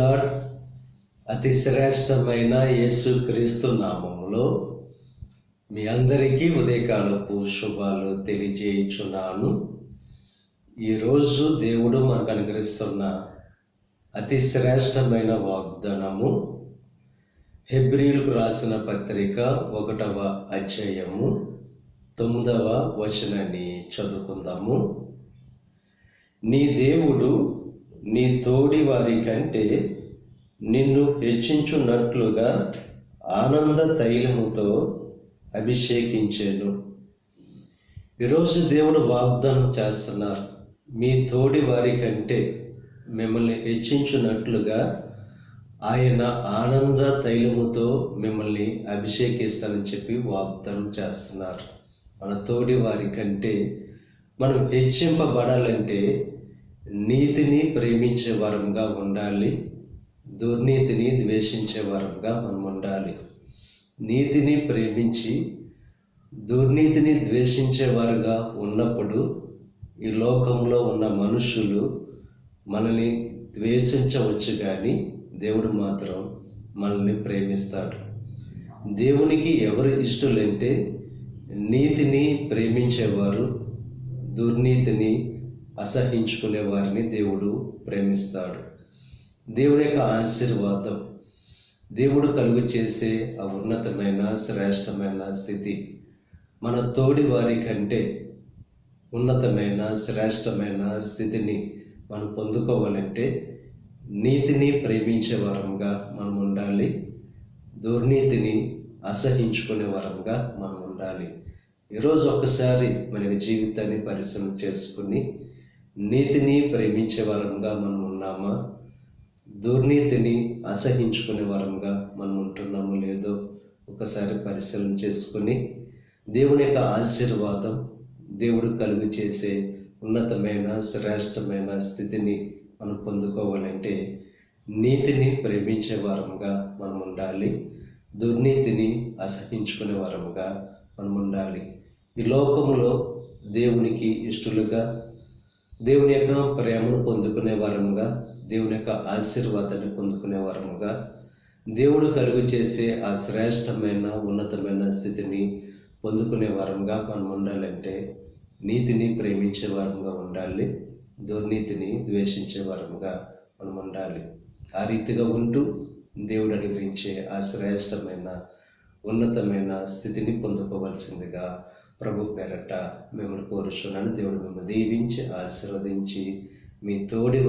Lord. అతి శ్రేష్టమైన యేసుక్రీస్తు నామములో మీ అందరికీ ఉదయకాలపు శుభాలు తెలియజేయుచున్నాను. ఈరోజు దేవుడు మనకు అనుగ్రహిస్తున్న అతి శ్రేష్టమైన వాగ్దానము హెబ్రీయులకు రాసిన పత్రిక 1వ అధ్యాయము 9వ వచనాన్ని చదువుకుందాము. నీ దేవుడు నీ తోడి వారి కంటే నిన్ను హెచ్చించున్నట్లుగా ఆనంద తైలముతో అభిషేకించాను. ఈరోజు దేవుడు వాగ్దానం చేస్తున్నారు, మీ తోడి వారి కంటే మిమ్మల్ని హెచ్చించున్నట్లుగా ఆయన ఆనంద తైలముతో మిమ్మల్ని అభిషేకిస్తానని చెప్పి వాగ్దానం చేస్తున్నారు. మన తోడి వారి కంటే మనం హెచ్చింపబడాలంటే నీతిని ప్రేమించే వారంగా ఉండాలి, దుర్నీతిని ద్వేషించే వారంగా మనం ఉండాలి. నీతిని ప్రేమించి దుర్నీతిని ద్వేషించేవారుగా ఉన్నప్పుడు ఈ లోకంలో ఉన్న మనుషులు మనల్ని ద్వేషించవచ్చు, కానీ దేవుడు మాత్రం మనల్ని ప్రేమిస్తాడు. దేవునికి ఎవరు ఇష్టలంటే నీతిని ప్రేమించేవారు, దుర్నీతిని అసహించుకునే వారిని దేవుడు ప్రేమిస్తాడు. దేవుని యొక్క ఆశీర్వాదం, దేవుడు కలుగు చేసే ఆ ఉన్నతమైన శ్రేష్టమైన స్థితి మన తోడి వారి కంటే ఉన్నతమైన శ్రేష్టమైన స్థితిని మనం పొందుకోవాలంటే నీతిని ప్రేమించే వారంగా మనం ఉండాలి, దుర్నీతిని అసహించుకునే వారంగా మనం ఉండాలి. ఈరోజు ఒకసారి మన జీవితాన్ని పరిశీలన చేసుకుని నీతిని ప్రేమించే వారంగా మనం ఉన్నామా, దుర్నీతిని అసహించుకునే వారంగా మనం ఉంటున్నామో లేదో ఒకసారి పరిశీలన చేసుకుని దేవుని యొక్క ఆశీర్వాదం, దేవుడు కలుగు చేసే ఉన్నతమైన శ్రేష్టమైన స్థితిని మనం పొందుకోవాలంటే నీతిని ప్రేమించే వారంగా మనం ఉండాలి, దుర్నీతిని అసహించుకునే వారంగా మనం ఉండాలి. ఈ లోకములో దేవునికి ఇష్టలుగా, దేవుని యొక్క ప్రేమను పొందుకునే వారముగా, దేవుని యొక్క ఆశీర్వాదాన్ని పొందుకునే వారముగా, దేవుడు కలుగు చేసే ఆ శ్రేష్టమైన ఉన్నతమైన స్థితిని పొందుకునే వారంగా మనం ఉండాలంటే నీతిని ప్రేమించే వారంగా ఉండాలి, దుర్నీతిని ద్వేషించే వారంగా మనం ఉండాలి. ఆ రీతిగా ఉంటూ దేవుడు అనుగ్రహించే ఆ శ్రేష్టమైన ఉన్నతమైన స్థితిని పొందుకోవాల్సిందిగా ప్రభు పేరట మిమ్మల్ని కోరుచున్నాను. దేవుడు మిమ్మల్ని దీవించి ఆశీర్వదించి మీ తోడి